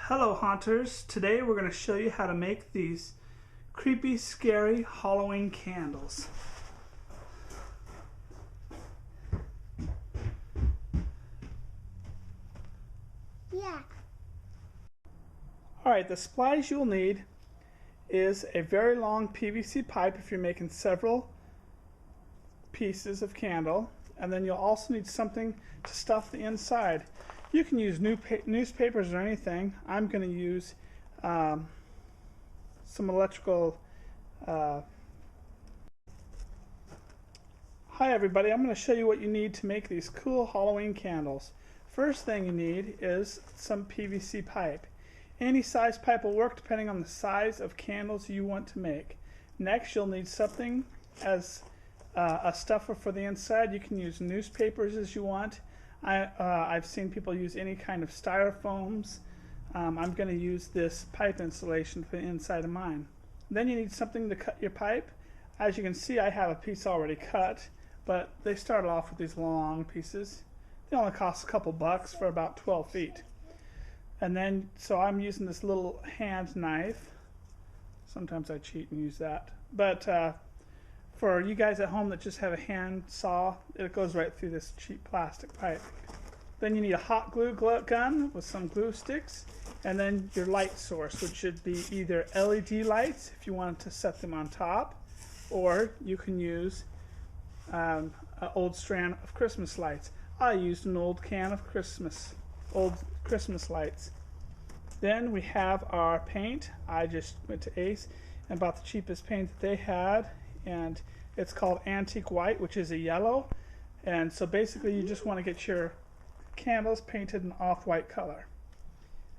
Hello haunters, today we're going to show you how to make these creepy, scary Halloween candles. Yeah. Alright, the supplies you'll need is a very long PVC pipe if you're making several pieces of candle, and then you'll also need something to stuff the inside. You can use newspapers or anything. I'm going to use some electrical. Hi everybody, I'm going to show you what you need to make these cool Halloween candles. First thing you need is some PVC pipe. Any size pipe will work depending on the size of candles you want to make. Next you'll need something as a stuffer for the inside. You can use newspapers as you want. I've seen people use any kind of styrofoams. I'm going to use this pipe insulation for the inside of mine. Then you need something to cut your pipe. As you can see, I have a piece already cut, but they started off with these long pieces. They only cost a couple bucks for about 12 feet. And then, so I'm using this little hand knife. Sometimes I cheat and use that. But for you guys at home that just have a hand saw, it goes right through this cheap plastic pipe. Then you need a hot glue gun with some glue sticks, and then your light source, which should be either LED lights if you want to set them on top, or you can use an old strand of Christmas lights. I used an old can of old Christmas lights. Then we have our paint. I just went to Ace and bought the cheapest paint that they had, and it's called Antique White, which is a yellow. And so basically you just want to get your candles painted an off-white color.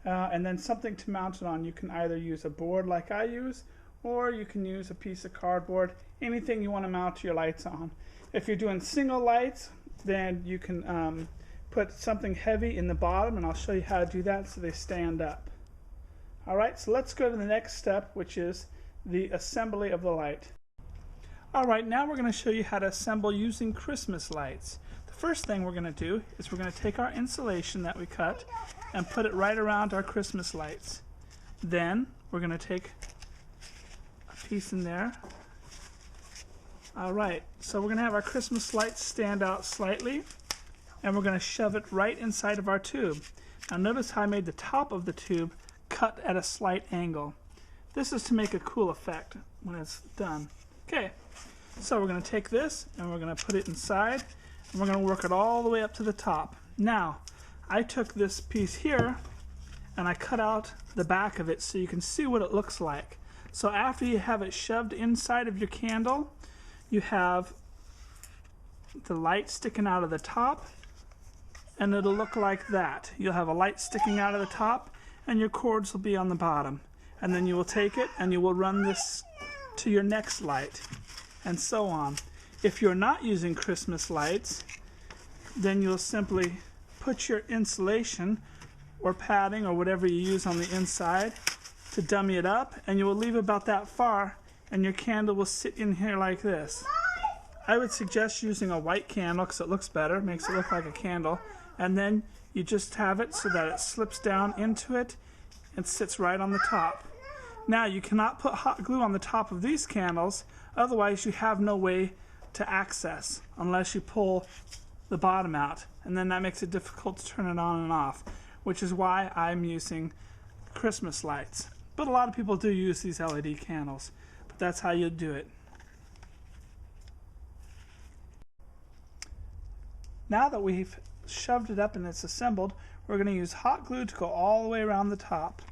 And then something to mount it on. You can either use a board like I use, or you can use a piece of cardboard, anything you want to mount your lights on. If you're doing single lights, then you can put something heavy in the bottom, and I'll show you how to do that so they stand up. Alright, so let's go to the next step, which is the assembly of the light. Alright, now we're going to show you how to assemble using Christmas lights. The first thing we're going to do is we're going to take our insulation that we cut and put it right around our Christmas lights. Then we're going to take a piece in there. Alright, so we're going to have our Christmas lights stand out slightly, and we're going to shove it right inside of our tube. Now notice how I made the top of the tube cut at a slight angle. This is to make a cool effect when it's done. Okay, so we're going to take this and we're going to put it inside, and we're going to work it all the way up to the top. Now, I took this piece here and I cut out the back of it so you can see what it looks like. So after you have it shoved inside of your candle, you have the light sticking out of the top, and it'll look like that. You'll have a light sticking out of the top, and your cords will be on the bottom. And then you will take it and you will run this to your next light, and so on. If you're not using Christmas lights, then you'll simply put your insulation or padding or whatever you use on the inside to dummy it up, and you will leave about that far, and your candle will sit in here like this. I would suggest using a white candle because it looks better, makes it look like a candle, and then you just have it so that it slips down into it and sits right on the top. Now you cannot put hot glue on the top of these candles, otherwise you have no way to access unless you pull the bottom out, and then that makes it difficult to turn it on and off, which is why I'm using Christmas lights. But a lot of people do use these LED candles, but that's how you do it. Now that we've shoved it up and it's assembled, we're going to use hot glue to go all the way around the top.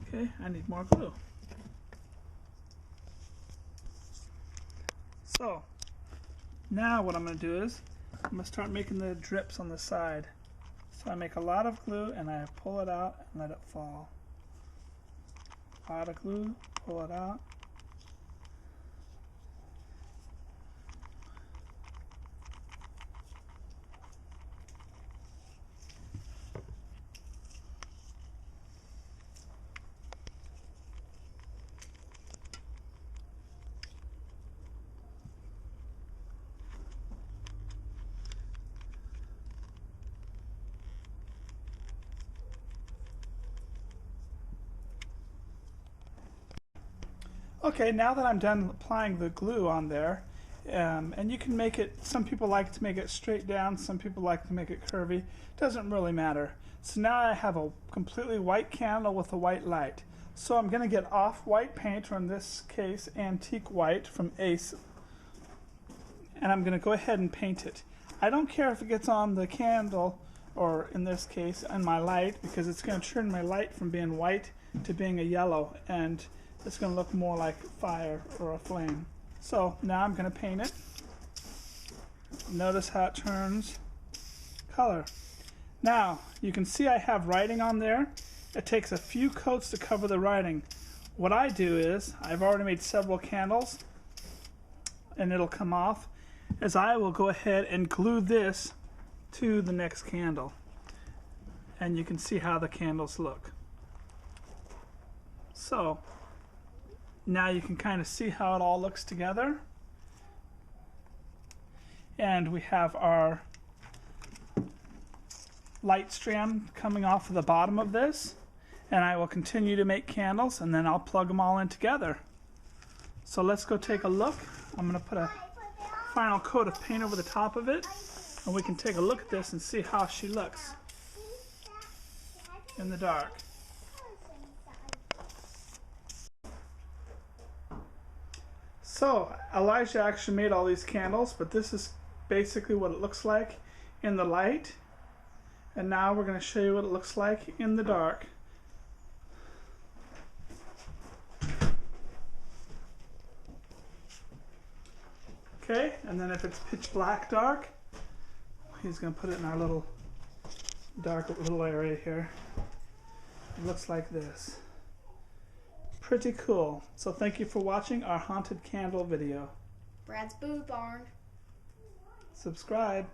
Okay, I need more glue. So, now what I'm going to do is, I'm going to start making the drips on the side. So I make a lot of glue and I pull it out and let it fall. A lot of glue, pull it out. Okay, now that I'm done applying the glue on there, and you can make it, some people like to make it straight down, some people like to make it curvy. Doesn't really matter. So now I have a completely white candle with a white light. So I'm going to get off-white paint, or in this case antique white from Ace, and I'm going to go ahead and paint it. I don't care if it gets on the candle, or in this case on my light, because it's going to turn my light from being white to being a yellow, and it's going to look more like fire or a flame. So now I'm going to paint it. Notice how it turns color. Now you can see I have writing on there. It takes a few coats to cover the writing. What I do is, I've already made several candles and it'll come off, is I will go ahead and glue this to the next candle. And you can see how the candles look. So now you can kind of see how it all looks together. And we have our light strand coming off of the bottom of this. And I will continue to make candles, and then I'll plug them all in together. So let's go take a look. I'm going to put a final coat of paint over the top of it, and we can take a look at this and see how she looks in the dark. So Elijah actually made all these candles, but this is basically what it looks like in the light. And now we're going to show you what it looks like in the dark. Okay, and then if it's pitch black dark, he's going to put it in our little dark little area here. It looks like this. Pretty cool. So thank you for watching our haunted candle video. Brad's Boo Barn. Subscribe.